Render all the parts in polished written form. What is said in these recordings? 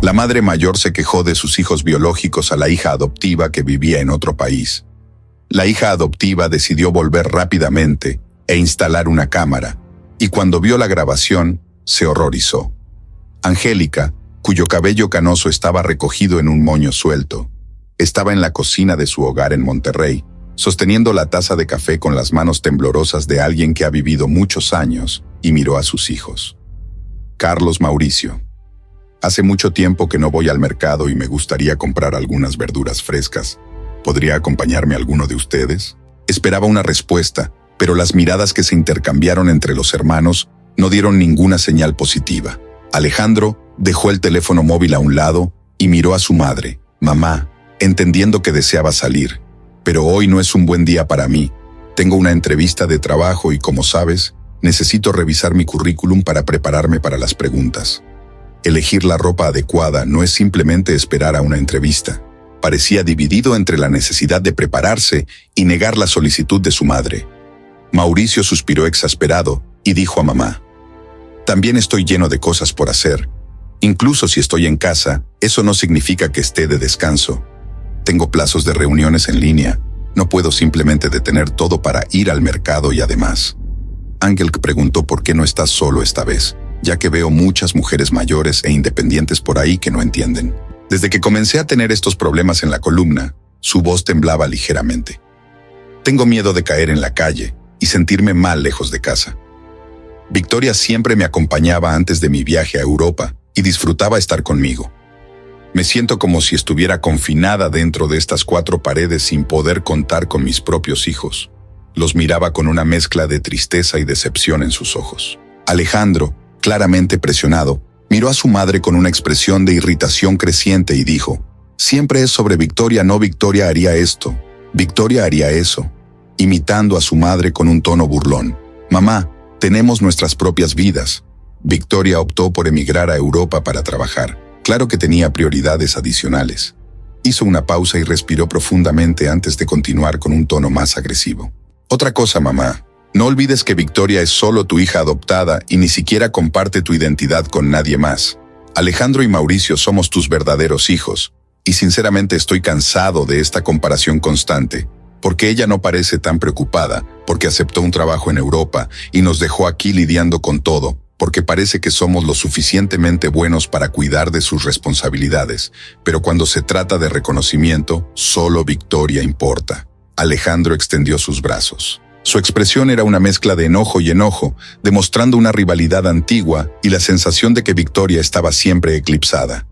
La madre mayor se quejó de sus hijos biológicos a la hija adoptiva que vivía en otro país. La hija adoptiva decidió volver rápidamente e instalar una cámara, y cuando vio la grabación, se horrorizó. Angélica, cuyo cabello canoso estaba recogido en un moño suelto, estaba en la cocina de su hogar en Monterrey, sosteniendo la taza de café con las manos temblorosas de alguien que ha vivido muchos años y miró a sus hijos. Carlos Mauricio. Hace mucho tiempo que no voy al mercado y me gustaría comprar algunas verduras frescas. ¿Podría acompañarme alguno de ustedes? Esperaba una respuesta, pero las miradas que se intercambiaron entre los hermanos no dieron ninguna señal positiva. Alejandro dejó el teléfono móvil a un lado y miró a su madre, mamá, entendiendo que deseaba salir. Pero hoy no es un buen día para mí. Tengo una entrevista de trabajo y, como sabes, necesito revisar mi currículum para prepararme para las preguntas. Elegir la ropa adecuada no es simplemente esperar a una entrevista. Parecía dividido entre la necesidad de prepararse y negar la solicitud de su madre. Mauricio suspiró exasperado y dijo a mamá: «También estoy lleno de cosas por hacer. Incluso si estoy en casa, eso no significa que esté de descanso. Tengo plazos de reuniones en línea. No puedo simplemente detener todo para ir al mercado y además». Ángel preguntó por qué no estás solo esta vez, ya que veo muchas mujeres mayores e independientes por ahí que no entienden. Desde que comencé a tener estos problemas en la columna, su voz temblaba ligeramente. Tengo miedo de caer en la calle y sentirme mal lejos de casa. Victoria siempre me acompañaba antes de mi viaje a Europa y disfrutaba estar conmigo. Me siento como si estuviera confinada dentro de estas 4 paredes sin poder contar con mis propios hijos. Los miraba con una mezcla de tristeza y decepción en sus ojos. Alejandro, claramente presionado, miró a su madre con una expresión de irritación creciente y dijo: «Siempre es sobre Victoria, no Victoria haría esto, Victoria haría eso», imitando a su madre con un tono burlón. «Mamá, tenemos nuestras propias vidas». Victoria optó por emigrar a Europa para trabajar. Claro que tenía prioridades adicionales. Hizo una pausa y respiró profundamente antes de continuar con un tono más agresivo. «Otra cosa, mamá. No olvides que Victoria es solo tu hija adoptada y ni siquiera comparte tu identidad con nadie más. Alejandro y Mauricio somos tus verdaderos hijos, y sinceramente estoy cansado de esta comparación constante, porque ella no parece tan preocupada, porque aceptó un trabajo en Europa y nos dejó aquí lidiando con todo, porque parece que somos lo suficientemente buenos para cuidar de sus responsabilidades, pero cuando se trata de reconocimiento, solo Victoria importa». Alejandro extendió sus brazos. Su expresión era una mezcla de enojo y enojo, demostrando una rivalidad antigua y la sensación de que Victoria estaba siempre eclipsada.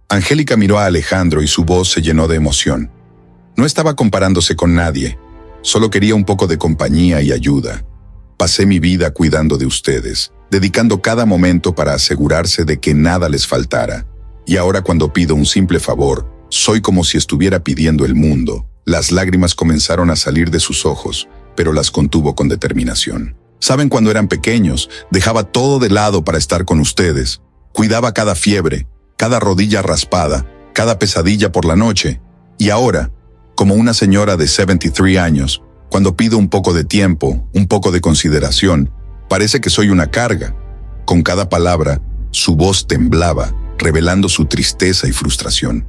Angélica miró a Alejandro y su voz se llenó de emoción. No estaba comparándose con nadie, solo quería un poco de compañía y ayuda. Pasé mi vida cuidando de ustedes, dedicando cada momento para asegurarse de que nada les faltara. Y ahora cuando pido un simple favor, soy como si estuviera pidiendo el mundo. Las lágrimas comenzaron a salir de sus ojos, pero las contuvo con determinación. Saben, cuando eran pequeños, dejaba todo de lado para estar con ustedes. Cuidaba cada fiebre, cada rodilla raspada, cada pesadilla por la noche. Y ahora, como una señora de 73 años, cuando pido un poco de tiempo, un poco de consideración, parece que soy una carga. Con cada palabra, su voz temblaba, revelando su tristeza y frustración.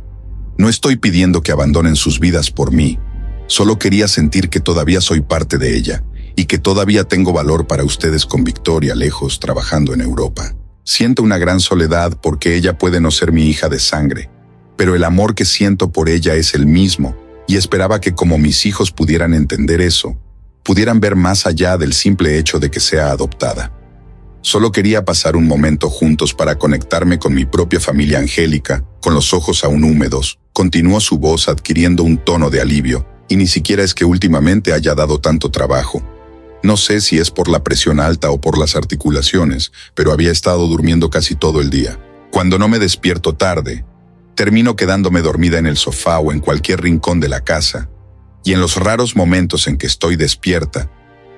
No estoy pidiendo que abandonen sus vidas por mí. Solo quería sentir que todavía soy parte de ella y que todavía tengo valor para ustedes con Victoria lejos trabajando en Europa. Siento una gran soledad porque ella puede no ser mi hija de sangre, pero el amor que siento por ella es el mismo y esperaba que como mis hijos pudieran entender eso, pudieran ver más allá del simple hecho de que sea adoptada. Solo quería pasar un momento juntos para conectarme con mi propia familia angélica, con los ojos aún húmedos. Continuó su voz adquiriendo un tono de alivio, y ni siquiera es que últimamente haya dado tanto trabajo. No sé si es por la presión alta o por las articulaciones, pero había estado durmiendo casi todo el día. Cuando no me despierto tarde, termino quedándome dormida en el sofá o en cualquier rincón de la casa, y en los raros momentos en que estoy despierta,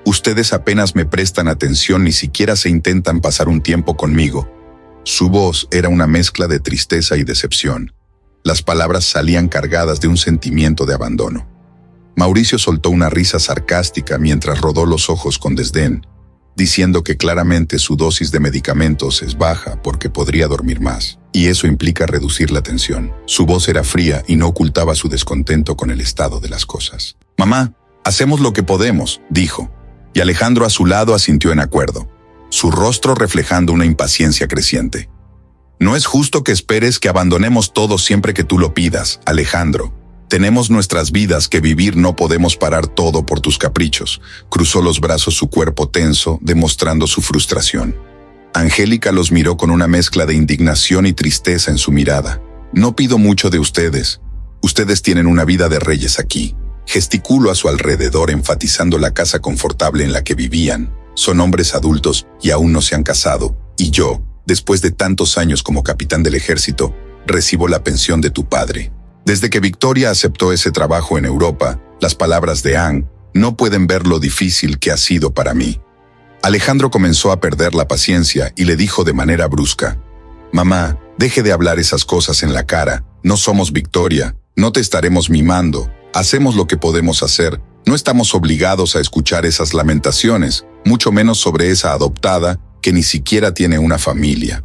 ustedes apenas me prestan atención, ni siquiera se intentan pasar un tiempo conmigo. Su voz era una mezcla de tristeza y decepción. Las palabras salían cargadas de un sentimiento de abandono. Mauricio soltó una risa sarcástica mientras rodó los ojos con desdén. diciendo que claramente su dosis de medicamentos es baja porque podría dormir más, y eso implica reducir la tensión. Su voz era fría y no ocultaba su descontento con el estado de las cosas. «Mamá, hacemos lo que podemos», dijo, y Alejandro a su lado asintió en acuerdo, su rostro reflejando una impaciencia creciente. «No es justo que esperes que abandonemos todo siempre que tú lo pidas, Alejandro. Tenemos nuestras vidas que vivir, no podemos parar todo por tus caprichos». Cruzó los brazos, su cuerpo tenso, demostrando su frustración. Angélica los miró con una mezcla de indignación y tristeza en su mirada. «No pido mucho de ustedes. Ustedes tienen una vida de reyes aquí». Gesticuló a su alrededor, enfatizando la casa confortable en la que vivían. «Son hombres adultos y aún no se han casado. Y yo, después de tantos años como capitán del ejército, recibo la pensión de tu padre». Desde que Victoria aceptó ese trabajo en Europa, las palabras de Anne no pueden ver lo difícil que ha sido para mí. Alejandro comenzó a perder la paciencia y le dijo de manera brusca: «Mamá, deje de hablar esas cosas en la cara. No somos Victoria, no te estaremos mimando. Hacemos lo que podemos hacer. No estamos obligados a escuchar esas lamentaciones, mucho menos sobre esa adoptada que ni siquiera tiene una familia».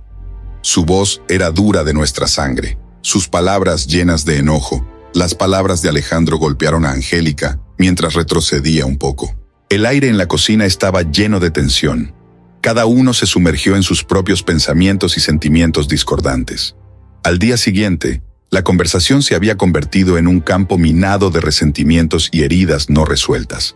Su voz era dura de nuestra sangre, sus palabras llenas de enojo. Las palabras de Alejandro golpearon a Angélica mientras retrocedía un poco. El aire en la cocina estaba lleno de tensión. Cada uno se sumergió en sus propios pensamientos y sentimientos discordantes. Al día siguiente, la conversación se había convertido en un campo minado de resentimientos y heridas no resueltas.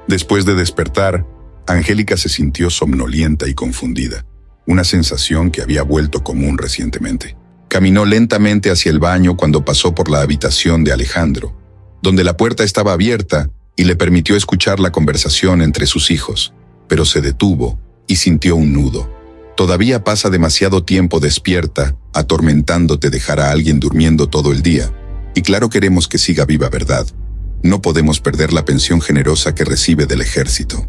Después de despertar, Angélica se sintió somnolienta y confundida, una sensación que había vuelto común recientemente. Caminó lentamente hacia el baño cuando pasó por la habitación de Alejandro, donde la puerta estaba abierta y le permitió escuchar la conversación entre sus hijos, pero se detuvo y sintió un nudo. Todavía pasa demasiado tiempo despierta, atormentándote dejar a alguien durmiendo todo el día. Y claro, queremos que siga viva, ¿verdad? No podemos perder la pensión generosa que recibe del ejército.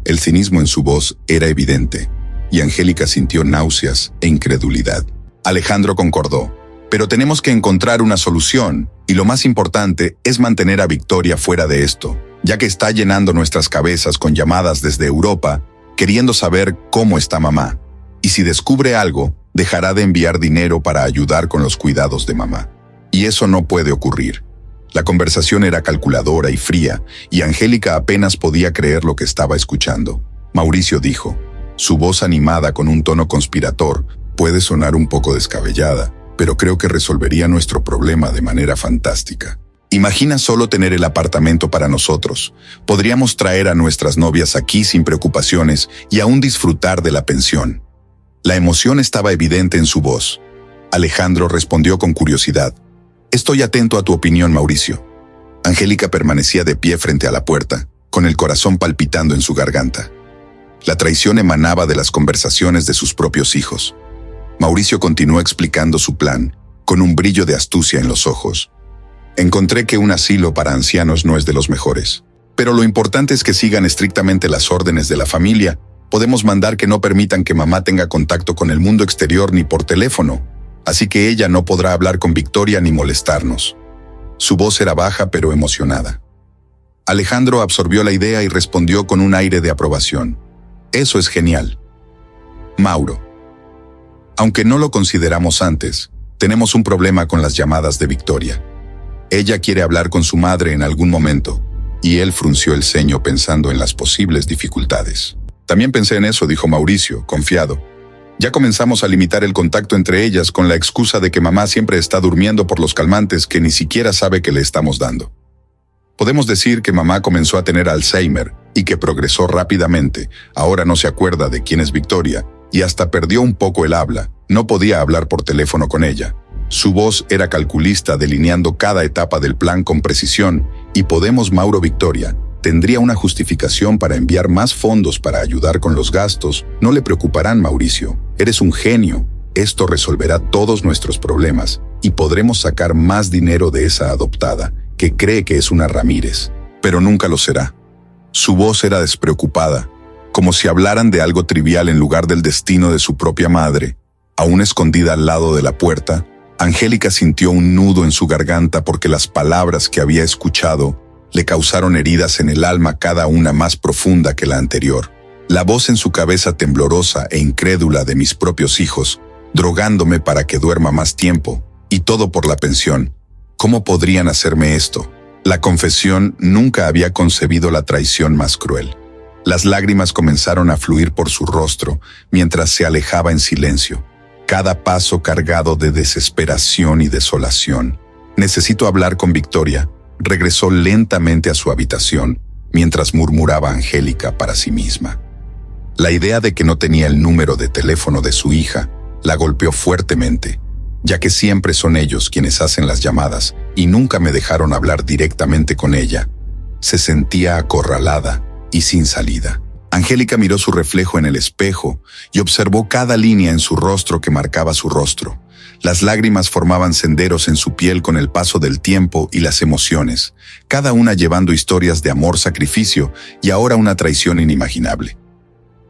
El cinismo en su voz era evidente, y Angélica sintió náuseas e incredulidad. Alejandro concordó: «Pero tenemos que encontrar una solución, y lo más importante es mantener a Victoria fuera de esto, ya que está llenando nuestras cabezas con llamadas desde Europa, queriendo saber cómo está mamá. Y si descubre algo, dejará de enviar dinero para ayudar con los cuidados de mamá. Y eso no puede ocurrir». La conversación era calculadora y fría, y Angélica apenas podía creer lo que estaba escuchando. Mauricio dijo, su voz animada con un tono conspirador: «Puede sonar un poco descabellada, pero creo que resolvería nuestro problema de manera fantástica. Imagina solo tener el apartamento para nosotros. Podríamos traer a nuestras novias aquí sin preocupaciones y aún disfrutar de la pensión». La emoción estaba evidente en su voz. Alejandro respondió con curiosidad: «Estoy atento a tu opinión, Mauricio». Angélica permanecía de pie frente a la puerta, con el corazón palpitando en su garganta. La traición emanaba de las conversaciones de sus propios hijos. Mauricio continuó explicando su plan, con un brillo de astucia en los ojos. «Encontré que un asilo para ancianos no es de los mejores, pero lo importante es que sigan estrictamente las órdenes de la familia. Podemos mandar que no permitan que mamá tenga contacto con el mundo exterior ni por teléfono, así que ella no podrá hablar con Victoria ni molestarnos». Su voz era baja pero emocionada. Alejandro absorbió la idea y respondió con un aire de aprobación: «Eso es genial, Mauro. Aunque no lo consideramos antes, tenemos un problema con las llamadas de Victoria. Ella quiere hablar con su madre en algún momento», y él frunció el ceño pensando en las posibles dificultades. «También pensé en eso», dijo Mauricio, confiado. «Ya comenzamos a limitar el contacto entre ellas con la excusa de que mamá siempre está durmiendo por los calmantes que ni siquiera sabe que le estamos dando. Podemos decir que mamá comenzó a tener Alzheimer y que progresó rápidamente. Ahora no se acuerda de quién es Victoria y hasta perdió un poco el habla. No podía hablar por teléfono con ella. Su voz era calculista, delineando cada etapa del plan con precisión, y podemos Mauro Victoria tendría una justificación para enviar más fondos para ayudar con los gastos. No le preocuparán, Mauricio. Eres un genio. Esto resolverá todos nuestros problemas y podremos sacar más dinero de esa adoptada que cree que es una Ramírez, pero nunca lo será». Su voz era despreocupada, como si hablaran de algo trivial en lugar del destino de su propia madre. Aún escondida al lado de la puerta, Angélica sintió un nudo en su garganta porque las palabras que había escuchado le causaron heridas en el alma, cada una más profunda que la anterior. La voz en su cabeza temblorosa e incrédula de mis propios hijos, drogándome para que duerma más tiempo, y todo por la pensión. ¿Cómo podrían hacerme esto? La confesión nunca había concebido la traición más cruel. Las lágrimas comenzaron a fluir por su rostro mientras se alejaba en silencio, cada paso cargado de desesperación y desolación. Necesito hablar con Victoria. Regresó lentamente a su habitación, mientras murmuraba Angélica para sí misma. La idea de que no tenía el número de teléfono de su hija la golpeó fuertemente, ya que siempre son ellos quienes hacen las llamadas y nunca me dejaron hablar directamente con ella. Se sentía acorralada y sin salida. Angélica miró su reflejo en el espejo y observó cada línea en su rostro que marcaba su rostro. Las lágrimas formaban senderos en su piel con el paso del tiempo y las emociones, cada una llevando historias de amor, sacrificio y ahora una traición inimaginable.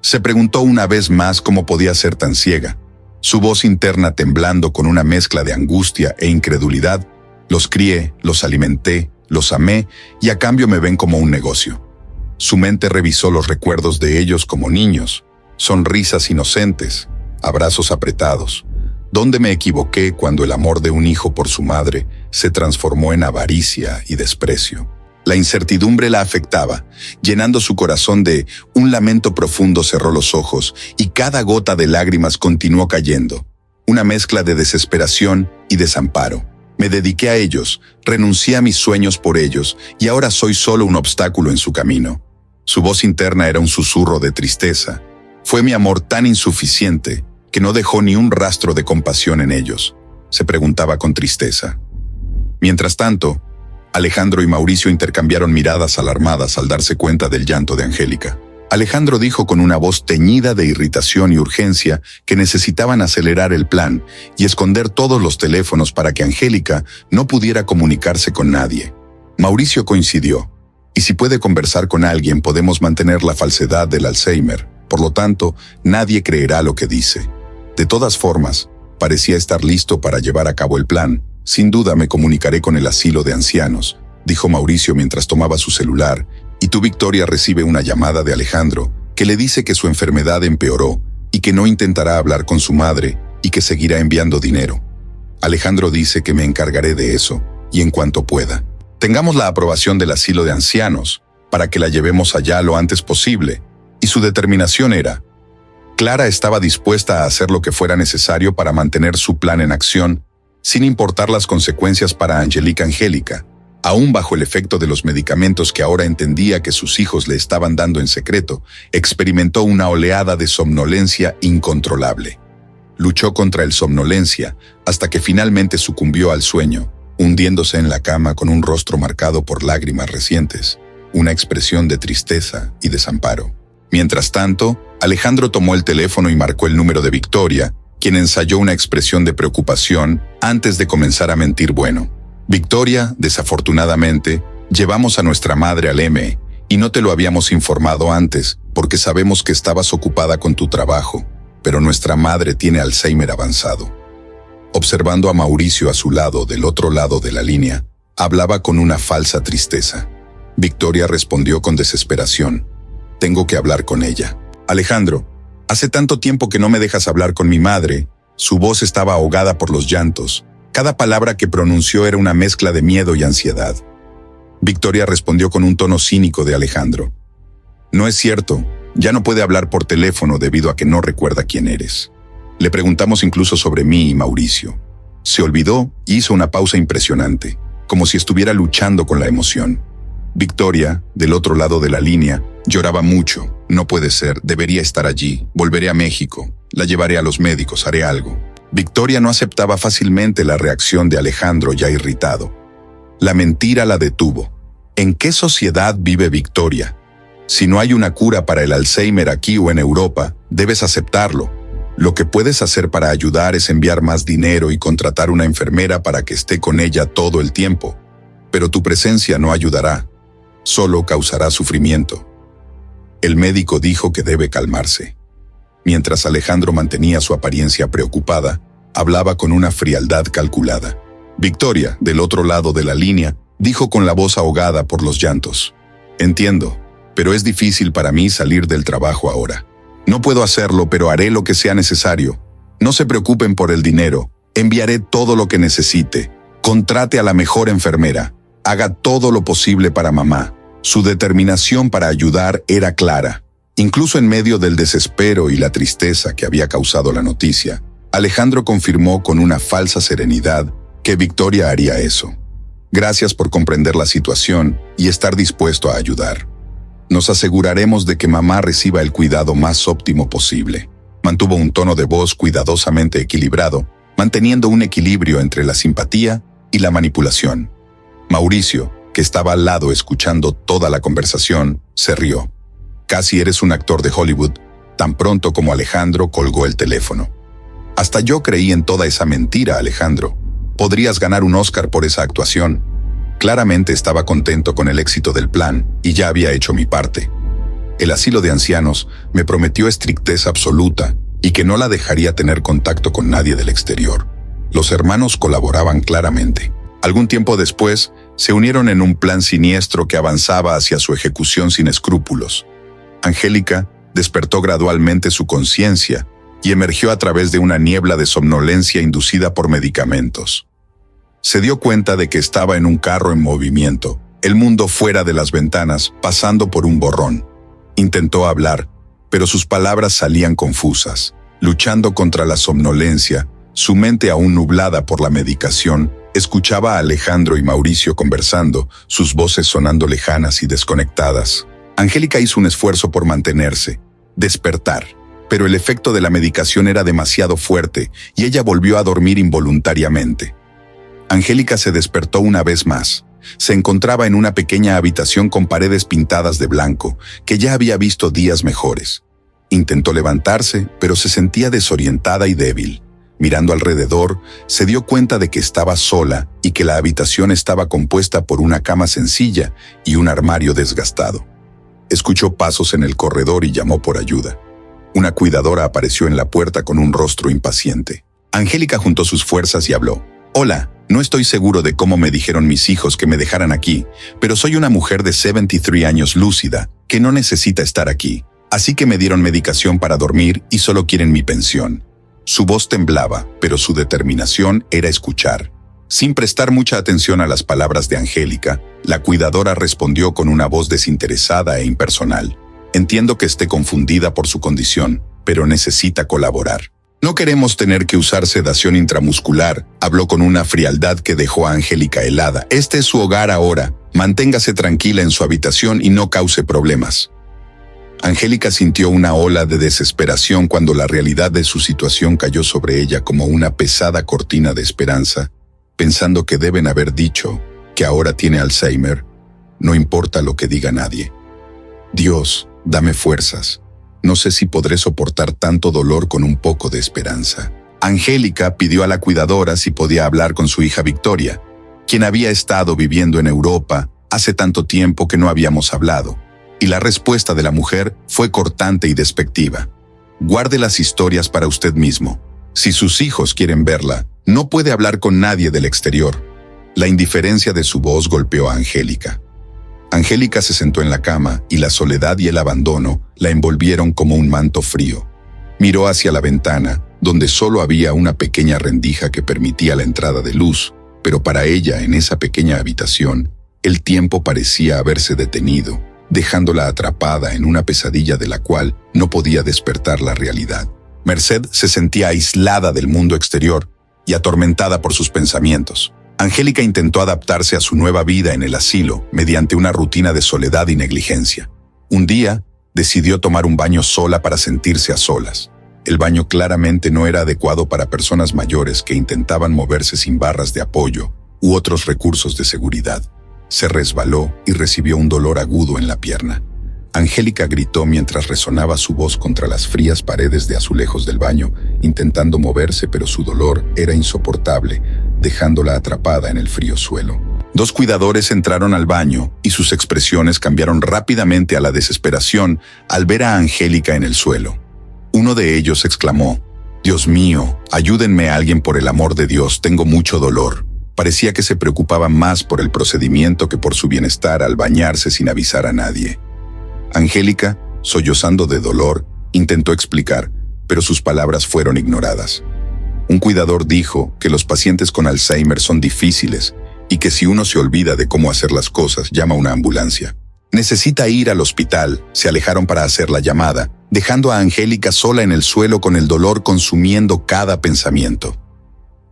Se preguntó una vez más cómo podía ser tan ciega, su voz interna temblando con una mezcla de angustia e incredulidad. Los crié, los alimenté, los amé y a cambio me ven como un negocio. Su mente revisó los recuerdos de ellos como niños, sonrisas inocentes, abrazos apretados. ¿Dónde me equivoqué cuando el amor de un hijo por su madre se transformó en avaricia y desprecio? La incertidumbre la afectaba, llenando su corazón de un lamento profundo. Cerró los ojos y cada gota de lágrimas continuó cayendo, una mezcla de desesperación y desamparo. Me dediqué a ellos, renuncié a mis sueños por ellos y ahora soy solo un obstáculo en su camino. Su voz interna era un susurro de tristeza. Fue mi amor tan insuficiente que no dejó ni un rastro de compasión en ellos, se preguntaba con tristeza. Mientras tanto, Alejandro y Mauricio intercambiaron miradas alarmadas al darse cuenta del llanto de Angélica. Alejandro dijo con una voz teñida de irritación y urgencia que necesitaban acelerar el plan y esconder todos los teléfonos para que Angélica no pudiera comunicarse con nadie. Mauricio coincidió. Y si puede conversar con alguien, podemos mantener la falsedad del Alzheimer. Por lo tanto, nadie creerá lo que dice. De todas formas, parecía estar listo para llevar a cabo el plan. Sin duda me comunicaré con el asilo de ancianos, dijo Mauricio mientras tomaba su celular, y tu Victoria recibe una llamada de Alejandro que le dice que su enfermedad empeoró y que no intentará hablar con su madre y que seguirá enviando dinero. Alejandro dice que me encargaré de eso y en cuanto pueda. Tengamos la aprobación del asilo de ancianos para que la llevemos allá lo antes posible, y su determinación era. Clara estaba dispuesta a hacer lo que fuera necesario para mantener su plan en acción, sin importar las consecuencias para Angélica, aún bajo el efecto de los medicamentos que ahora entendía que sus hijos le estaban dando en secreto. Experimentó una oleada de somnolencia incontrolable. Luchó contra el somnolencia hasta que finalmente sucumbió al sueño, hundiéndose en la cama con un rostro marcado por lágrimas recientes, una expresión de tristeza y desamparo. Mientras tanto, Alejandro tomó el teléfono y marcó el número de Victoria, quien ensayó una expresión de preocupación antes de comenzar a mentir. Bueno, Victoria, desafortunadamente, llevamos a nuestra madre al M y no te lo habíamos informado antes porque sabemos que estabas ocupada con tu trabajo, pero nuestra madre tiene Alzheimer avanzado. Observando a Mauricio a su lado, del otro lado de la línea, hablaba con una falsa tristeza. Victoria respondió con desesperación. Tengo que hablar con ella. Alejandro, hace tanto tiempo que no me dejas hablar con mi madre. Su voz estaba ahogada por los llantos. Cada palabra que pronunció era una mezcla de miedo y ansiedad. Victoria respondió con un tono cínico de Alejandro. No es cierto, ya no puede hablar por teléfono debido a que no recuerda quién eres. Le preguntamos incluso sobre mí y Mauricio. Se olvidó y hizo una pausa impresionante, como si estuviera luchando con la emoción. Victoria, del otro lado de la línea, lloraba mucho. No puede ser, debería estar allí. Volveré a México, la llevaré a los médicos, haré algo. Victoria no aceptaba fácilmente la reacción de Alejandro, ya irritado. La mentira la detuvo. ¿En qué sociedad vive Victoria? Si no hay una cura para el Alzheimer aquí o en Europa, debes aceptarlo. Lo que puedes hacer para ayudar es enviar más dinero y contratar una enfermera para que esté con ella todo el tiempo. Pero tu presencia no ayudará. Solo causará sufrimiento. El médico dijo que debe calmarse. Mientras Alejandro mantenía su apariencia preocupada, hablaba con una frialdad calculada. Victoria, del otro lado de la línea, dijo con la voz ahogada por los llantos. Entiendo. pero es difícil para mí salir del trabajo ahora. No puedo hacerlo, pero haré lo que sea necesario. No se preocupen por el dinero. Enviaré todo lo que necesite. Contrate a la mejor enfermera. Haga todo lo posible para mamá. Su determinación para ayudar era clara. Incluso en medio del desespero y la tristeza que había causado la noticia, Alejandro confirmó con una falsa serenidad que Victoria haría eso. Gracias por comprender la situación y estar dispuesto a ayudar. Nos aseguraremos de que mamá reciba el cuidado más óptimo posible. Mantuvo un tono de voz cuidadosamente equilibrado, manteniendo un equilibrio entre la simpatía y la manipulación. Mauricio, que estaba al lado escuchando toda la conversación, se rió. Casi eres un actor de Hollywood, tan pronto como Alejandro colgó el teléfono. Hasta yo creí en toda esa mentira, Alejandro. Podrías ganar un Oscar por esa actuación. Claramente estaba contento con el éxito del plan y ya había hecho mi parte. El asilo de ancianos me prometió estrictez absoluta y que no la dejaría tener contacto con nadie del exterior. Los hermanos colaboraban claramente. Algún tiempo después, se unieron en un plan siniestro que avanzaba hacia su ejecución sin escrúpulos. Angélica despertó gradualmente su conciencia y emergió a través de una niebla de somnolencia inducida por medicamentos. Se dio cuenta de que estaba en un carro en movimiento, el mundo fuera de las ventanas, pasando por un borrón. Intentó hablar, pero sus palabras salían confusas. Luchando contra la somnolencia, su mente aún nublada por la medicación, escuchaba a Alejandro y Mauricio conversando, sus voces sonando lejanas y desconectadas. Angélica hizo un esfuerzo por mantenerse, despertar, pero el efecto de la medicación era demasiado fuerte y ella volvió a dormir involuntariamente. Angélica se despertó una vez más. Se encontraba en una pequeña habitación con paredes pintadas de blanco, que ya había visto días mejores. Intentó levantarse, pero se sentía desorientada y débil. Mirando alrededor, se dio cuenta de que estaba sola y que la habitación estaba compuesta por una cama sencilla y un armario desgastado. Escuchó pasos en el corredor y llamó por ayuda. Una cuidadora apareció en la puerta con un rostro impaciente. Angélica juntó sus fuerzas y habló. «Hola, no estoy seguro de cómo me dijeron mis hijos que me dejaran aquí, pero soy una mujer de 73 años lúcida, que no necesita estar aquí. Así que me dieron medicación para dormir y solo quieren mi pensión». Su voz temblaba, pero su determinación era escuchar. Sin prestar mucha atención a las palabras de Angélica, la cuidadora respondió con una voz desinteresada e impersonal. «Entiendo que esté confundida por su condición, pero necesita colaborar. No queremos tener que usar sedación intramuscular», habló con una frialdad que dejó a Angélica helada. «Este es su hogar ahora. Manténgase tranquila en su habitación y no cause problemas». Angélica sintió una ola de desesperación cuando la realidad de su situación cayó sobre ella como una pesada cortina de esperanza, pensando que deben haber dicho que ahora tiene Alzheimer. No importa lo que diga nadie. «Dios, dame fuerzas. No sé si podré soportar tanto dolor con un poco de esperanza». Angélica pidió a la cuidadora si podía hablar con su hija Victoria, quien había estado viviendo en Europa hace tanto tiempo que no habíamos hablado. Y la respuesta de la mujer fue cortante y despectiva. «Guarde las historias para usted mismo. Si sus hijos quieren verla, no puede hablar con nadie del exterior». La indiferencia de su voz golpeó a Angélica. Angélica se sentó en la cama y la soledad y el abandono la envolvieron como un manto frío. Miró hacia la ventana, donde solo había una pequeña rendija que permitía la entrada de luz, pero para ella, en esa pequeña habitación, el tiempo parecía haberse detenido, dejándola atrapada en una pesadilla de la cual no podía despertar la realidad. Merced se sentía aislada del mundo exterior y atormentada por sus pensamientos. Angélica intentó adaptarse a su nueva vida en el asilo mediante una rutina de soledad y negligencia. Un día, decidió tomar un baño sola para sentirse a solas. El baño claramente no era adecuado para personas mayores que intentaban moverse sin barras de apoyo u otros recursos de seguridad. Se resbaló y recibió un dolor agudo en la pierna. Angélica gritó mientras resonaba su voz contra las frías paredes de azulejos del baño, intentando moverse, pero su dolor era insoportable, dejándola atrapada en el frío suelo. Dos cuidadores entraron al baño y sus expresiones cambiaron rápidamente a la desesperación al ver a Angélica en el suelo. Uno de ellos exclamó: «Dios mío, ayúdenme a alguien por el amor de Dios, tengo mucho dolor». Parecía que se preocupaba más por el procedimiento que por su bienestar al bañarse sin avisar a nadie. Angélica, sollozando de dolor, intentó explicar, pero sus palabras fueron ignoradas. Un cuidador dijo que los pacientes con Alzheimer son difíciles y que si uno se olvida de cómo hacer las cosas, llama a una ambulancia. Necesita ir al hospital. Se alejaron para hacer la llamada, dejando a Angélica sola en el suelo con el dolor consumiendo cada pensamiento.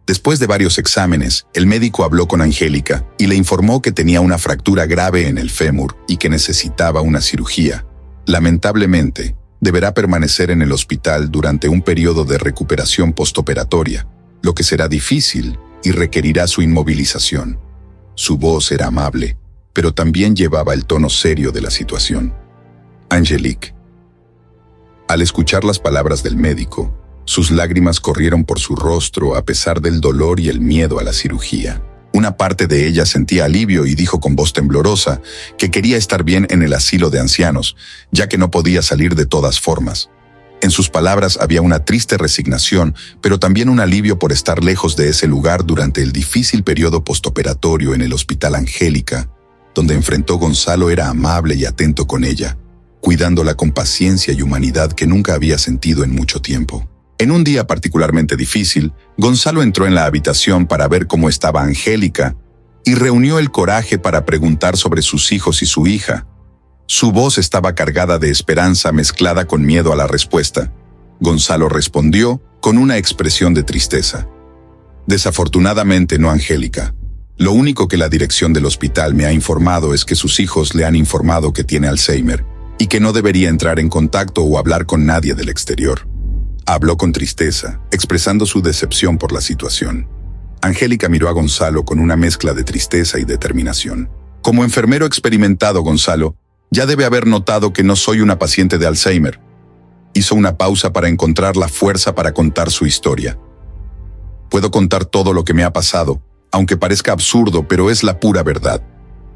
Después de varios exámenes, el médico habló con Angélica y le informó que tenía una fractura grave en el fémur y que necesitaba una cirugía. Lamentablemente, deberá permanecer en el hospital durante un periodo de recuperación postoperatoria, lo que será difícil y requerirá su inmovilización. Su voz era amable, pero también llevaba el tono serio de la situación. Angélique. Al escuchar las palabras del médico, sus lágrimas corrieron por su rostro a pesar del dolor y el miedo a la cirugía. Una parte de ella sentía alivio y dijo con voz temblorosa que quería estar bien en el asilo de ancianos, ya que no podía salir de todas formas. En sus palabras había una triste resignación, pero también un alivio por estar lejos de ese lugar durante el difícil periodo postoperatorio en el Hospital Angélica, donde enfrentó Gonzalo era amable y atento con ella, cuidándola con paciencia y humanidad que nunca había sentido en mucho tiempo. En un día particularmente difícil, Gonzalo entró en la habitación para ver cómo estaba Angélica y reunió el coraje para preguntar sobre sus hijos y su hija. Su voz estaba cargada de esperanza mezclada con miedo a la respuesta. Gonzalo respondió con una expresión de tristeza. Desafortunadamente no, Angélica. Lo único que la dirección del hospital me ha informado es que sus hijos le han informado que tiene Alzheimer y que no debería entrar en contacto o hablar con nadie del exterior. Habló con tristeza, expresando su decepción por la situación. Angélica miró a Gonzalo con una mezcla de tristeza y determinación. Como enfermero experimentado, Gonzalo, ya debe haber notado que no soy una paciente de Alzheimer. Hizo una pausa para encontrar la fuerza para contar su historia. Puedo contar todo lo que me ha pasado, aunque parezca absurdo, pero es la pura verdad.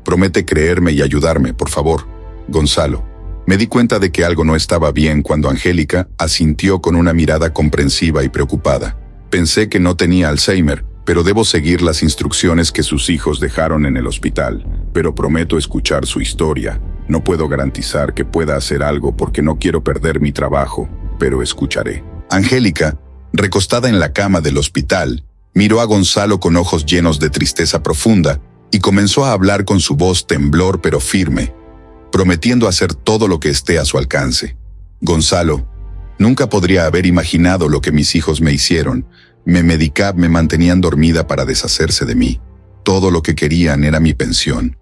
Promete creerme y ayudarme, por favor, Gonzalo. Me di cuenta de que algo no estaba bien cuando Angélica asintió con una mirada comprensiva y preocupada. Pensé que no tenía Alzheimer, pero debo seguir las instrucciones que sus hijos dejaron en el hospital. Pero prometo escuchar su historia. No puedo garantizar que pueda hacer algo porque no quiero perder mi trabajo, pero escucharé. Angélica, recostada en la cama del hospital, miró a Gonzalo con ojos llenos de tristeza profunda y comenzó a hablar con su voz temblor pero firme, prometiendo hacer todo lo que esté a su alcance. Gonzalo, nunca podría haber imaginado lo que mis hijos me hicieron. Me mantenían dormida para deshacerse de mí. Todo lo que querían era mi pensión.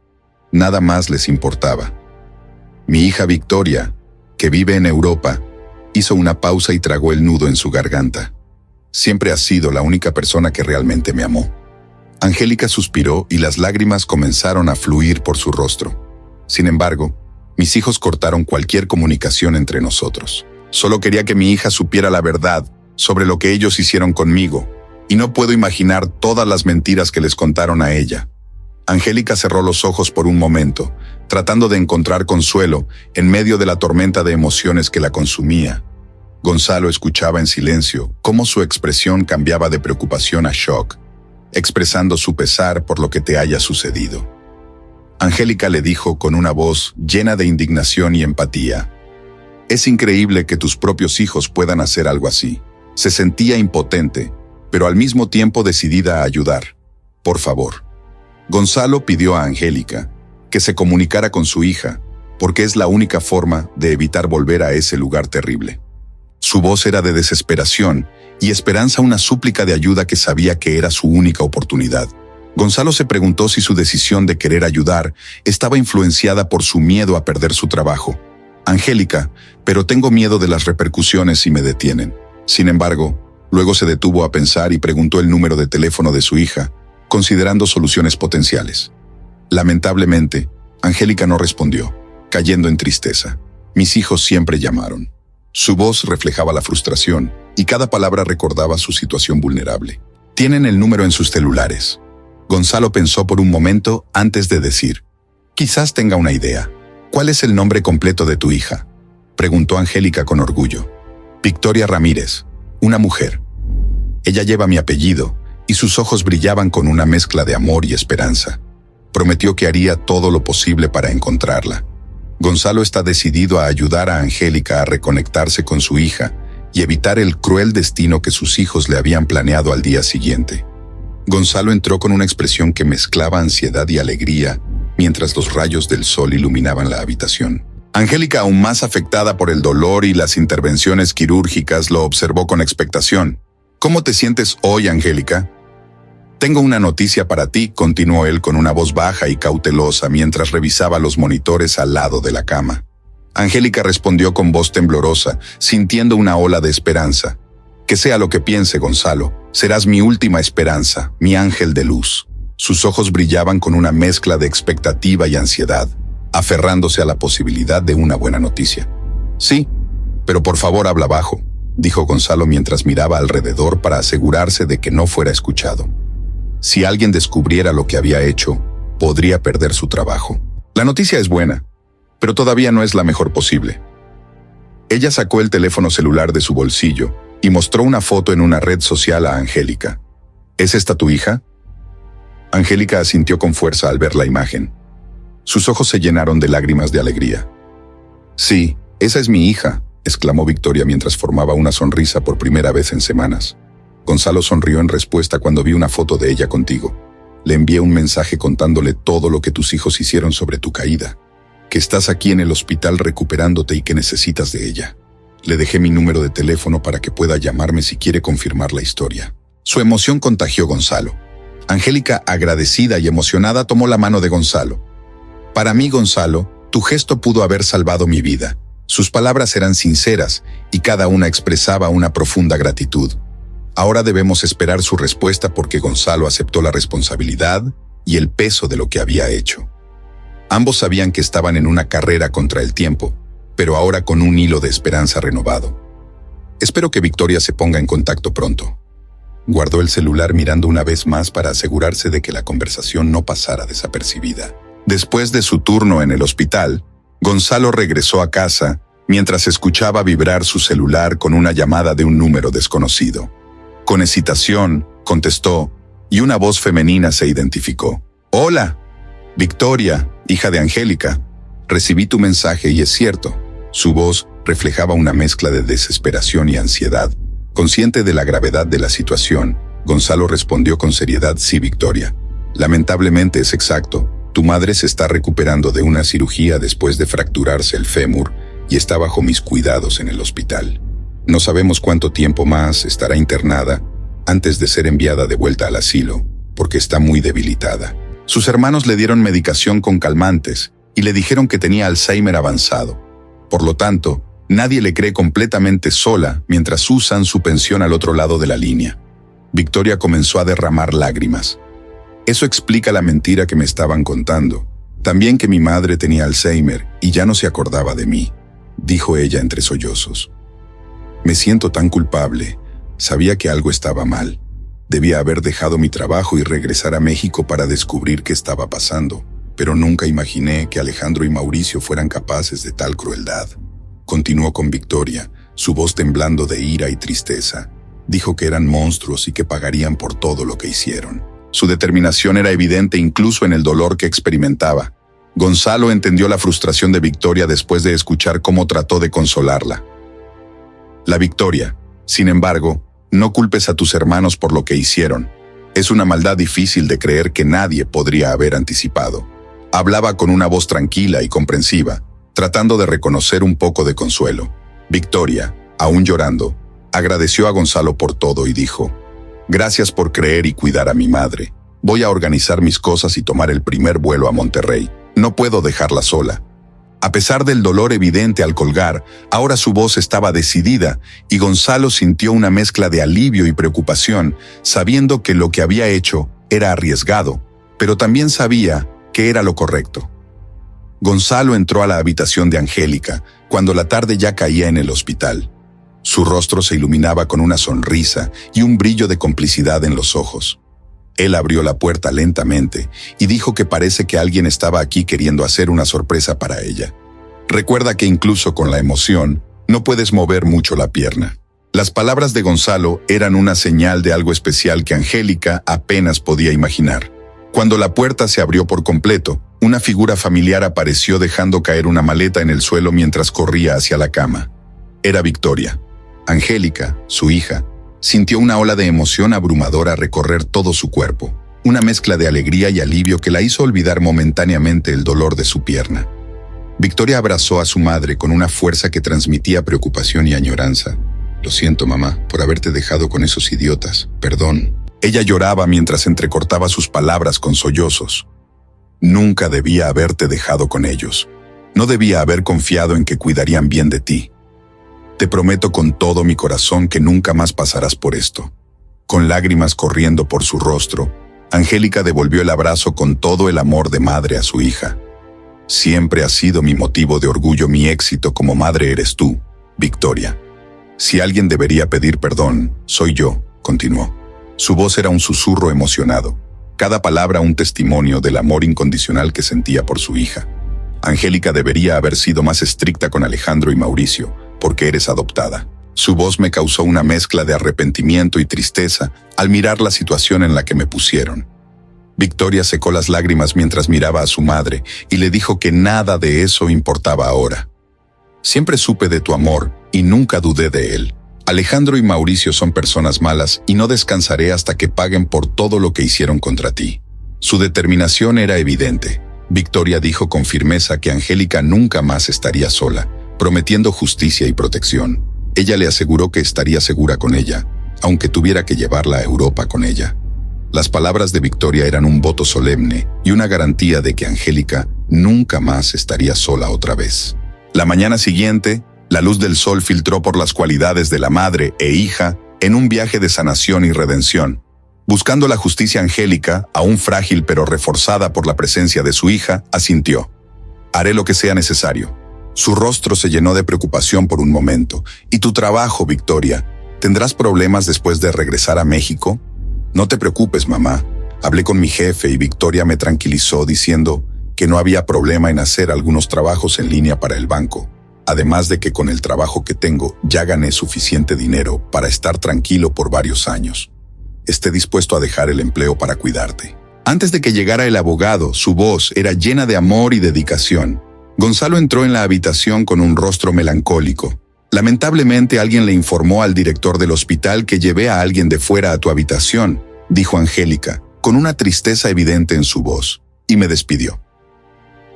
Nada más les importaba. Mi hija Victoria, que vive en Europa, hizo una pausa y tragó el nudo en su garganta. Siempre ha sido la única persona que realmente me amó. Angélica suspiró y las lágrimas comenzaron a fluir por su rostro. Sin embargo, mis hijos cortaron cualquier comunicación entre nosotros. Solo quería que mi hija supiera la verdad sobre lo que ellos hicieron conmigo, y no puedo imaginar todas las mentiras que les contaron a ella. Angélica cerró los ojos por un momento, tratando de encontrar consuelo en medio de la tormenta de emociones que la consumía. Gonzalo escuchaba en silencio cómo su expresión cambiaba de preocupación a shock, expresando su pesar por lo que te haya sucedido. Angélica le dijo con una voz llena de indignación y empatía: «Es increíble que tus propios hijos puedan hacer algo así». Se sentía impotente, pero al mismo tiempo decidida a ayudar. «Por favor». Gonzalo pidió a Angélica que se comunicara con su hija, porque es la única forma de evitar volver a ese lugar terrible. Su voz era de desesperación y esperanza, una súplica de ayuda que sabía que era su única oportunidad. Gonzalo se preguntó si su decisión de querer ayudar estaba influenciada por su miedo a perder su trabajo. «Angélica, pero tengo miedo de las repercusiones si me detienen». Sin embargo, luego se detuvo a pensar y preguntó el número de teléfono de su hija, considerando soluciones potenciales. Lamentablemente, Angélica no respondió, cayendo en tristeza. «Mis hijos siempre llamaron». Su voz reflejaba la frustración y cada palabra recordaba su situación vulnerable. «Tienen el número en sus celulares». Gonzalo pensó por un momento antes de decir: «Quizás tenga una idea». «¿Cuál es el nombre completo de tu hija?», preguntó Angélica con orgullo. «Victoria Ramírez, una mujer. Ella lleva mi apellido», y sus ojos brillaban con una mezcla de amor y esperanza. Prometió que haría todo lo posible para encontrarla. Gonzalo está decidido a ayudar a Angélica a reconectarse con su hija y evitar el cruel destino que sus hijos le habían planeado al día siguiente. Gonzalo entró con una expresión que mezclaba ansiedad y alegría mientras los rayos del sol iluminaban la habitación. Angélica, aún más afectada por el dolor y las intervenciones quirúrgicas, lo observó con expectación. ¿Cómo te sientes hoy, Angélica? Tengo una noticia para ti, continuó él con una voz baja y cautelosa mientras revisaba los monitores al lado de la cama. Angélica respondió con voz temblorosa, sintiendo una ola de esperanza. Que sea lo que piense, Gonzalo, serás mi última esperanza, mi ángel de luz. Sus ojos brillaban con una mezcla de expectativa y ansiedad, aferrándose a la posibilidad de una buena noticia. Sí, pero por favor habla bajo, dijo Gonzalo mientras miraba alrededor para asegurarse de que no fuera escuchado. Si alguien descubriera lo que había hecho, podría perder su trabajo. La noticia es buena, pero todavía no es la mejor posible. Ella sacó el teléfono celular de su bolsillo y mostró una foto en una red social a Angélica. ¿Es esta tu hija? Angélica asintió con fuerza al ver la imagen. Sus ojos se llenaron de lágrimas de alegría. Sí, esa es mi hija, exclamó Victoria mientras formaba una sonrisa por primera vez en semanas. Gonzalo sonrió en respuesta cuando vi una foto de ella contigo. Le envié un mensaje contándole todo lo que tus hijos hicieron sobre tu caída, que estás aquí en el hospital recuperándote y que necesitas de ella. Le dejé mi número de teléfono para que pueda llamarme si quiere confirmar la historia. Su emoción contagió a Gonzalo. Angélica, agradecida y emocionada, tomó la mano de Gonzalo. Para mí, Gonzalo, tu gesto pudo haber salvado mi vida. Sus palabras eran sinceras y cada una expresaba una profunda gratitud. Ahora debemos esperar su respuesta porque Gonzalo aceptó la responsabilidad y el peso de lo que había hecho. Ambos sabían que estaban en una carrera contra el tiempo, pero ahora con un hilo de esperanza renovado. Espero que Victoria se ponga en contacto pronto. Guardó el celular mirando una vez más para asegurarse de que la conversación no pasara desapercibida. Después de su turno en el hospital, Gonzalo regresó a casa mientras escuchaba vibrar su celular con una llamada de un número desconocido. Con hesitación, contestó, y una voz femenina se identificó. «Hola, Victoria, hija de Angélica. Recibí tu mensaje y es cierto». Su voz reflejaba una mezcla de desesperación y ansiedad. Consciente de la gravedad de la situación, Gonzalo respondió con seriedad: «Sí, Victoria. Lamentablemente es exacto. Tu madre se está recuperando de una cirugía después de fracturarse el fémur y está bajo mis cuidados en el hospital. No sabemos cuánto tiempo más estará internada antes de ser enviada de vuelta al asilo, porque está muy debilitada». Sus hermanos le dieron medicación con calmantes y le dijeron que tenía Alzheimer avanzado. Por lo tanto, nadie le cree completamente sola mientras usan su pensión al otro lado de la línea. Victoria comenzó a derramar lágrimas. Eso explica la mentira que me estaban contando. También que mi madre tenía Alzheimer y ya no se acordaba de mí, dijo ella entre sollozos. Me siento tan culpable. Sabía que algo estaba mal. Debía haber dejado mi trabajo y regresar a México para descubrir qué estaba pasando, pero nunca imaginé que Alejandro y Mauricio fueran capaces de tal crueldad. Continuó con Victoria, su voz temblando de ira y tristeza. Dijo que eran monstruos y que pagarían por todo lo que hicieron. Su determinación era evidente incluso en el dolor que experimentaba. Gonzalo entendió la frustración de Victoria después de escuchar cómo trató de consolarla. La Victoria, sin embargo, no culpes a tus hermanos por lo que hicieron. Es una maldad difícil de creer que nadie podría haber anticipado. Hablaba con una voz tranquila y comprensiva, tratando de reconocer un poco de consuelo. Victoria, aún llorando, agradeció a Gonzalo por todo y dijo: «Gracias por creer y cuidar a mi madre. Voy a organizar mis cosas y tomar el primer vuelo a Monterrey. No puedo dejarla sola». A pesar del dolor evidente al colgar, ahora su voz estaba decidida y Gonzalo sintió una mezcla de alivio y preocupación, sabiendo que lo que había hecho era arriesgado, pero también sabía que era lo correcto. Gonzalo entró a la habitación de Angélica cuando la tarde ya caía en el hospital. Su rostro se iluminaba con una sonrisa y un brillo de complicidad en los ojos. Él abrió la puerta lentamente y dijo que parece que alguien estaba aquí queriendo hacer una sorpresa para ella. Recuerda que incluso con la emoción, no puedes mover mucho la pierna. Las palabras de Gonzalo eran una señal de algo especial que Angélica apenas podía imaginar. Cuando la puerta se abrió por completo, Una figura familiar apareció dejando caer una maleta en el suelo mientras corría hacia la cama. Era Victoria. Angélica, su hija, sintió una ola de emoción abrumadora recorrer todo su cuerpo, una mezcla de alegría y alivio que la hizo olvidar momentáneamente el dolor de su pierna. Victoria abrazó a su madre con una fuerza que transmitía preocupación y añoranza. «Lo siento, mamá, por haberte dejado con esos idiotas. Perdón». Ella lloraba mientras entrecortaba sus palabras con sollozos. Nunca debía haberte dejado con ellos. No debía haber confiado en que cuidarían bien de ti. Te prometo con todo mi corazón que nunca más pasarás por esto. Con lágrimas corriendo por su rostro, Angélica devolvió el abrazo con todo el amor de madre a su hija. Siempre ha sido mi motivo de orgullo, mi éxito como madre eres tú, Victoria. Si alguien debería pedir perdón, soy yo, continuó. Su voz era un susurro emocionado. Cada palabra un testimonio del amor incondicional que sentía por su hija. Angélica debería haber sido más estricta con Alejandro y Mauricio, porque eres adoptada. Su voz me causó una mezcla de arrepentimiento y tristeza al mirar la situación en la que me pusieron. Victoria secó las lágrimas mientras miraba a su madre y le dijo que nada de eso importaba ahora. Siempre supe de tu amor y nunca dudé de él. Alejandro y Mauricio son personas malas y no descansaré hasta que paguen por todo lo que hicieron contra ti. Su determinación era evidente. Victoria dijo con firmeza que Angélica nunca más estaría sola, prometiendo justicia y protección. Ella le aseguró que estaría segura con ella, aunque tuviera que llevarla a Europa con ella. Las palabras de Victoria eran un voto solemne y una garantía de que Angélica nunca más estaría sola otra vez. La mañana siguiente, la luz del sol filtró por las cualidades de la madre e hija en un viaje de sanación y redención. Buscando la justicia, Angélica, aún frágil pero reforzada por la presencia de su hija, asintió. Haré lo que sea necesario. Su rostro se llenó de preocupación por un momento. ¿Y tu trabajo, Victoria? ¿Tendrás problemas después de regresar a México? No te preocupes, mamá. Hablé con mi jefe y Victoria me tranquilizó diciendo que no había problema en hacer algunos trabajos en línea para el banco. Además de que con el trabajo que tengo ya gané suficiente dinero para estar tranquilo por varios años. Esté dispuesto a dejar el empleo para cuidarte. Antes de que llegara el abogado, su voz era llena de amor y dedicación. Gonzalo entró en la habitación con un rostro melancólico. Lamentablemente alguien le informó al director del hospital que llevé a alguien de fuera a tu habitación, dijo Angélica, con una tristeza evidente en su voz, y me despidió.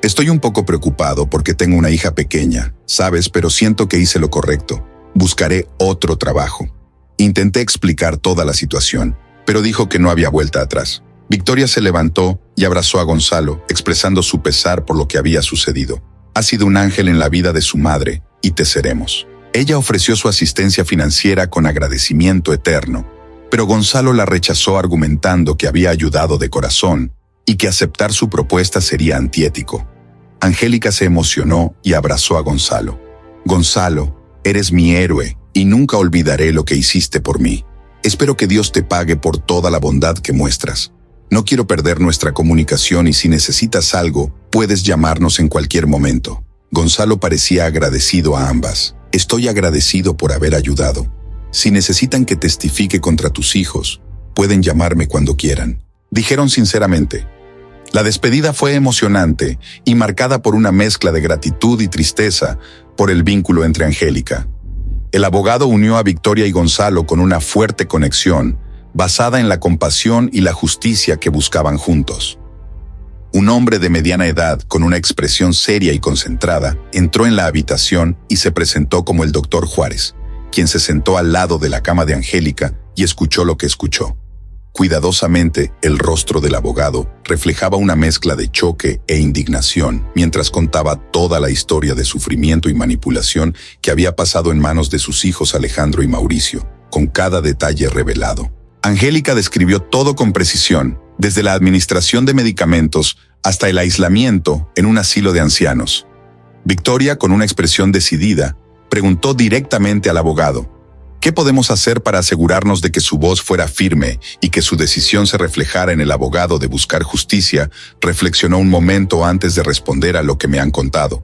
Estoy un poco preocupado porque tengo una hija pequeña, sabes, pero siento que hice lo correcto. Buscaré otro trabajo. Intenté explicar toda la situación, pero dijo que no había vuelta atrás. Victoria se levantó y abrazó a Gonzalo, expresando su pesar por lo que había sucedido. Has sido un ángel en la vida de su madre, y te seremos. Ella ofreció su asistencia financiera con agradecimiento eterno, pero Gonzalo la rechazó argumentando que había ayudado de corazón y que aceptar su propuesta sería antiético. Angélica se emocionó y abrazó a Gonzalo. Gonzalo, eres mi héroe y nunca olvidaré lo que hiciste por mí. Espero que Dios te pague por toda la bondad que muestras. No quiero perder nuestra comunicación y si necesitas algo, puedes llamarnos en cualquier momento. Gonzalo parecía agradecido a ambas. Estoy agradecido por haber ayudado. Si necesitan que testifique contra tus hijos, pueden llamarme cuando quieran. Dijeron sinceramente. La despedida fue emocionante y marcada por una mezcla de gratitud y tristeza por el vínculo entre Angélica. El abogado unió a Victoria y Gonzalo con una fuerte conexión, basada en la compasión y la justicia que buscaban juntos. Un hombre de mediana edad, con una expresión seria y concentrada, entró en la habitación y se presentó como el doctor Juárez, quien se sentó al lado de la cama de Angélica y escuchó lo que escuchó. Cuidadosamente, el rostro del abogado reflejaba una mezcla de choque e indignación mientras contaba toda la historia de sufrimiento y manipulación que había pasado en manos de sus hijos Alejandro y Mauricio, con cada detalle revelado. Angélica describió todo con precisión, desde la administración de medicamentos hasta el aislamiento en un asilo de ancianos. Victoria, con una expresión decidida, preguntó directamente al abogado: ¿qué podemos hacer para asegurarnos de que su voz fuera firme y que su decisión se reflejara en el abogado de buscar justicia? Reflexionó un momento antes de responder a lo que me han contado.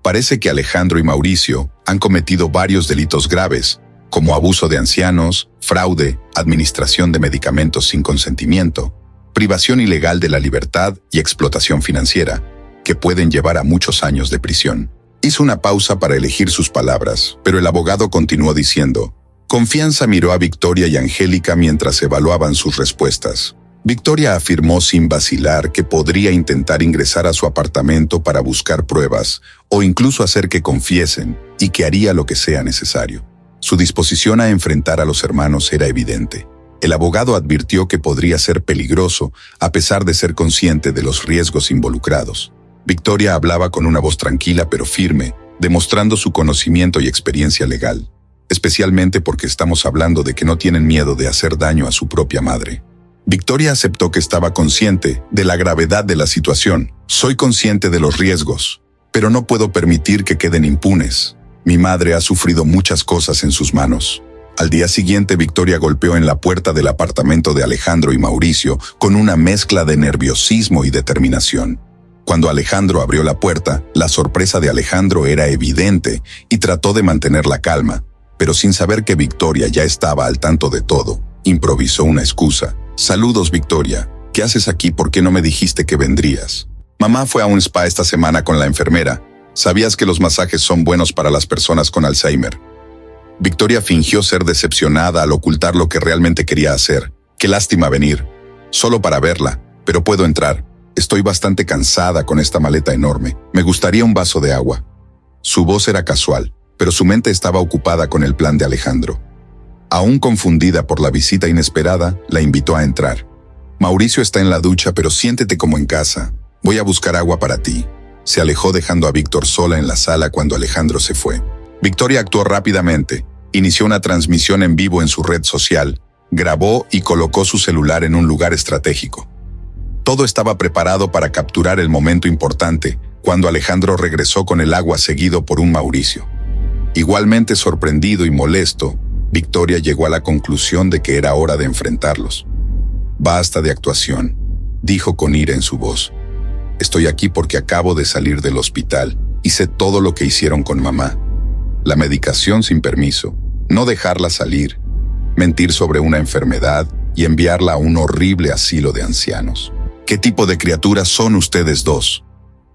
Parece que Alejandro y Mauricio han cometido varios delitos graves, como abuso de ancianos, fraude, administración de medicamentos sin consentimiento. privación ilegal de la libertad y explotación financiera, que pueden llevar a muchos años de prisión. Hizo una pausa para elegir sus palabras, pero el abogado continuó diciendo: Confianza miró a Victoria y Angélica mientras evaluaban sus respuestas. Victoria afirmó sin vacilar que podría intentar ingresar a su apartamento para buscar pruebas o incluso hacer que confiesen, y que haría lo que sea necesario. Su disposición a enfrentar a los hermanos era evidente. El abogado advirtió que podría ser peligroso, a pesar de ser consciente de los riesgos involucrados. Victoria hablaba con una voz tranquila pero firme, demostrando su conocimiento y experiencia legal, especialmente porque estamos hablando de que no tienen miedo de hacer daño a su propia madre. Victoria aceptó que estaba consciente de la gravedad de la situación. Soy consciente de los riesgos, pero no puedo permitir que queden impunes. Mi madre ha sufrido muchas cosas en sus manos. Al día siguiente, Victoria golpeó en la puerta del apartamento de Alejandro y Mauricio con una mezcla de nerviosismo y determinación. Cuando Alejandro abrió la puerta, la sorpresa de Alejandro era evidente y trató de mantener la calma, pero sin saber que Victoria ya estaba al tanto de todo, improvisó una excusa. Saludos, Victoria. ¿Qué haces aquí? ¿Por qué no me dijiste que vendrías? Mamá fue a un spa esta semana con la enfermera. ¿Sabías que los masajes son buenos para las personas con Alzheimer? Victoria fingió ser decepcionada al ocultar lo que realmente quería hacer. Qué lástima venir. Solo para verla, pero puedo entrar. Estoy bastante cansada con esta maleta enorme. Me gustaría un vaso de agua. Su voz era casual, pero su mente estaba ocupada con el plan de Alejandro. Aún confundida por la visita inesperada, la invitó a entrar. Mauricio está en la ducha, pero siéntete como en casa. Voy a buscar agua para ti. Se alejó dejando a Víctor sola en la sala cuando Alejandro se fue. Victoria actuó rápidamente. Inició una transmisión en vivo en su red social, grabó y colocó su celular en un lugar estratégico. Todo estaba preparado para capturar el momento importante, cuando Alejandro regresó con el agua seguido por un Mauricio. Igualmente sorprendido y molesto, Victoria llegó a la conclusión de que era hora de enfrentarlos. Basta de actuación, dijo con ira en su voz. Estoy aquí porque acabo de salir del hospital y sé todo lo que hicieron con mamá. La medicación sin permiso, no dejarla salir, mentir sobre una enfermedad y enviarla a un horrible asilo de ancianos. ¿Qué tipo de criaturas son ustedes dos?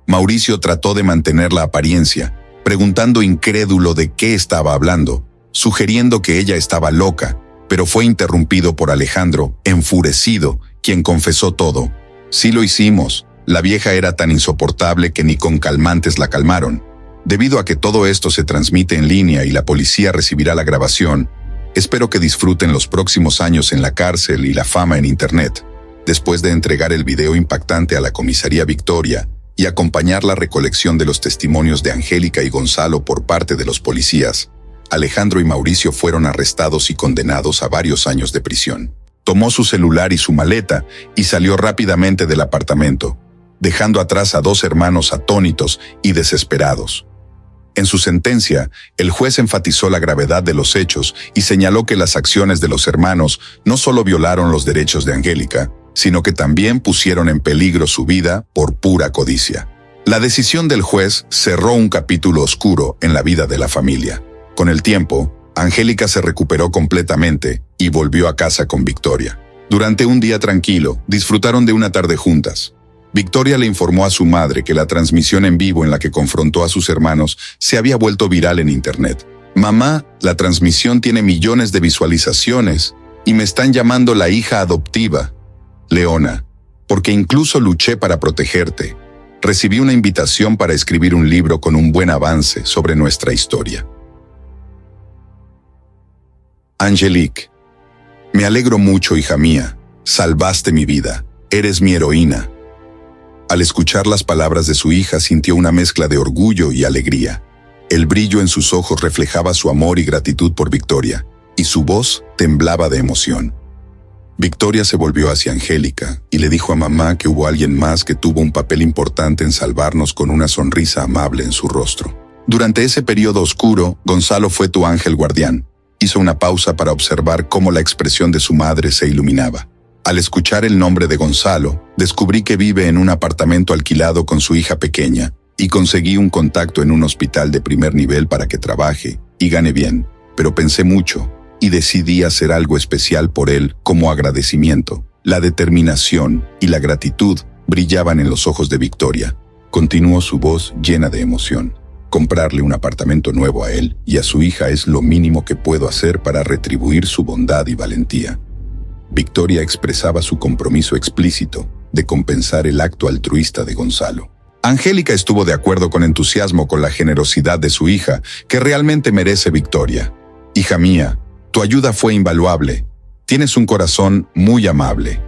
Mauricio trató de mantener la apariencia, preguntando incrédulo de qué estaba hablando, sugiriendo que ella estaba loca, pero fue interrumpido por Alejandro, enfurecido, quien confesó todo. Sí lo hicimos. La vieja era tan insoportable que ni con calmantes la calmaron. Debido a que todo esto se transmite en línea y la policía recibirá la grabación, espero que disfruten los próximos años en la cárcel y la fama en Internet. Después de entregar el video impactante a la comisaría Victoria y acompañar la recolección de los testimonios de Angélica y Gonzalo por parte de los policías, Alejandro y Mauricio fueron arrestados y condenados a varios años de prisión. Tomó su celular y su maleta y salió rápidamente del apartamento, dejando atrás a dos hermanos atónitos y desesperados. En su sentencia, el juez enfatizó la gravedad de los hechos y señaló que las acciones de los hermanos no solo violaron los derechos de Angélica, sino que también pusieron en peligro su vida por pura codicia. La decisión del juez cerró un capítulo oscuro en la vida de la familia. Con el tiempo, Angélica se recuperó completamente y volvió a casa con Victoria. Durante un día tranquilo, disfrutaron de una tarde juntas. Victoria le informó a su madre que la transmisión en vivo en la que confrontó a sus hermanos se había vuelto viral en Internet. Mamá, la transmisión tiene millones de visualizaciones y me están llamando la hija adoptiva. Leona, porque incluso luché para protegerte. Recibí una invitación para escribir un libro con un buen avance sobre nuestra historia. Angélique, me alegro mucho, hija mía. Salvaste mi vida. Eres mi heroína. Al escuchar las palabras de su hija, sintió una mezcla de orgullo y alegría. El brillo en sus ojos reflejaba su amor y gratitud por Victoria, y su voz temblaba de emoción. Victoria se volvió hacia Angélica y le dijo a mamá que hubo alguien más que tuvo un papel importante en salvarnos con una sonrisa amable en su rostro. Durante ese periodo oscuro, Gonzalo fue tu ángel guardián. Hizo una pausa para observar cómo la expresión de su madre se iluminaba. Al escuchar el nombre de Gonzalo, descubrí que vive en un apartamento alquilado con su hija pequeña y conseguí un contacto en un hospital de primer nivel para que trabaje y gane bien, pero pensé mucho y decidí hacer algo especial por él como agradecimiento. La determinación y la gratitud brillaban en los ojos de Victoria. Continuó su voz llena de emoción. Comprarle un apartamento nuevo a él y a su hija es lo mínimo que puedo hacer para retribuir su bondad y valentía. Victoria expresaba su compromiso explícito de compensar el acto altruista de Gonzalo. Angélica estuvo de acuerdo con entusiasmo con la generosidad de su hija, que realmente merece victoria. Hija mía, tu ayuda fue invaluable. Tienes un corazón muy amable.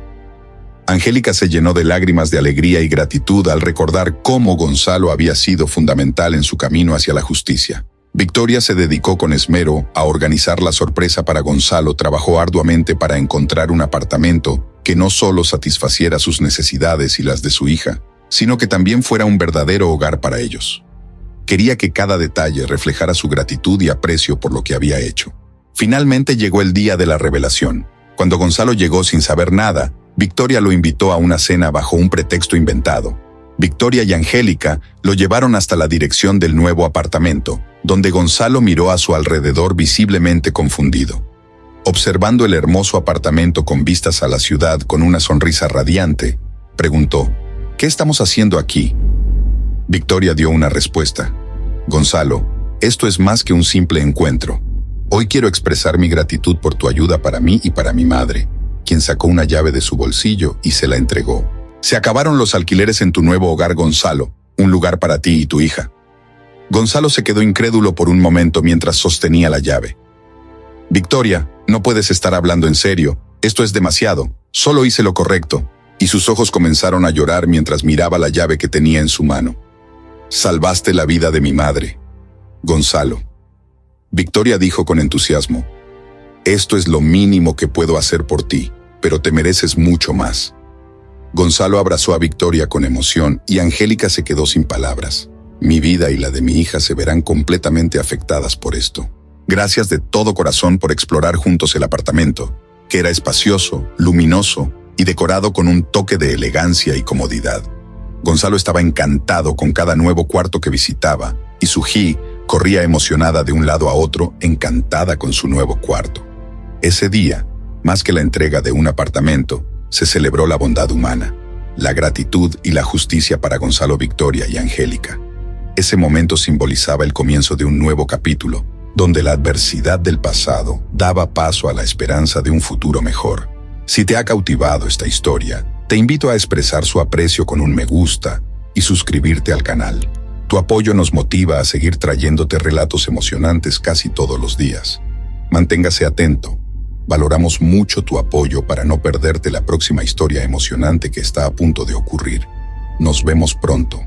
Angélica se llenó de lágrimas de alegría y gratitud al recordar cómo Gonzalo había sido fundamental en su camino hacia la justicia. Victoria se dedicó con esmero a organizar la sorpresa para Gonzalo. Trabajó arduamente para encontrar un apartamento que no solo satisfaciera sus necesidades y las de su hija, sino que también fuera un verdadero hogar para ellos. Quería que cada detalle reflejara su gratitud y aprecio por lo que había hecho. Finalmente llegó el día de la revelación. Cuando Gonzalo llegó sin saber nada, Victoria lo invitó a una cena bajo un pretexto inventado. Victoria y Angélica lo llevaron hasta la dirección del nuevo apartamento, donde Gonzalo miró a su alrededor visiblemente confundido. Observando el hermoso apartamento con vistas a la ciudad con una sonrisa radiante, preguntó: ¿Qué estamos haciendo aquí? Victoria dio una respuesta: Gonzalo, esto es más que un simple encuentro. Hoy quiero expresar mi gratitud por tu ayuda para mí y para mi madre, quien sacó una llave de su bolsillo y se la entregó. Se acabaron los alquileres en tu nuevo hogar, Gonzalo, un lugar para ti y tu hija. Gonzalo se quedó incrédulo por un momento mientras sostenía la llave. Victoria, no puedes estar hablando en serio, esto es demasiado, solo hice lo correcto, y sus ojos comenzaron a llorar mientras miraba la llave que tenía en su mano. Salvaste la vida de mi madre, Gonzalo. Victoria dijo con entusiasmo: esto es lo mínimo que puedo hacer por ti, pero te mereces mucho más. Gonzalo abrazó a Victoria con emoción y Angélica se quedó sin palabras. Mi vida y la de mi hija se verán completamente afectadas por esto. Gracias de todo corazón por explorar juntos el apartamento, que era espacioso, luminoso y decorado con un toque de elegancia y comodidad. Gonzalo estaba encantado con cada nuevo cuarto que visitaba, y Suji corría emocionada de un lado a otro, encantada con su nuevo cuarto. Ese día, más que la entrega de un apartamento, se celebró la bondad humana, la gratitud y la justicia para Gonzalo, Victoria y Angélica. Ese momento simbolizaba el comienzo de un nuevo capítulo, donde la adversidad del pasado daba paso a la esperanza de un futuro mejor. Si te ha cautivado esta historia, te invito a expresar su aprecio con un me gusta y suscribirte al canal. Tu apoyo nos motiva a seguir trayéndote relatos emocionantes casi todos los días. Manténgase atento. Valoramos mucho tu apoyo para no perderte la próxima historia emocionante que está a punto de ocurrir. Nos vemos pronto.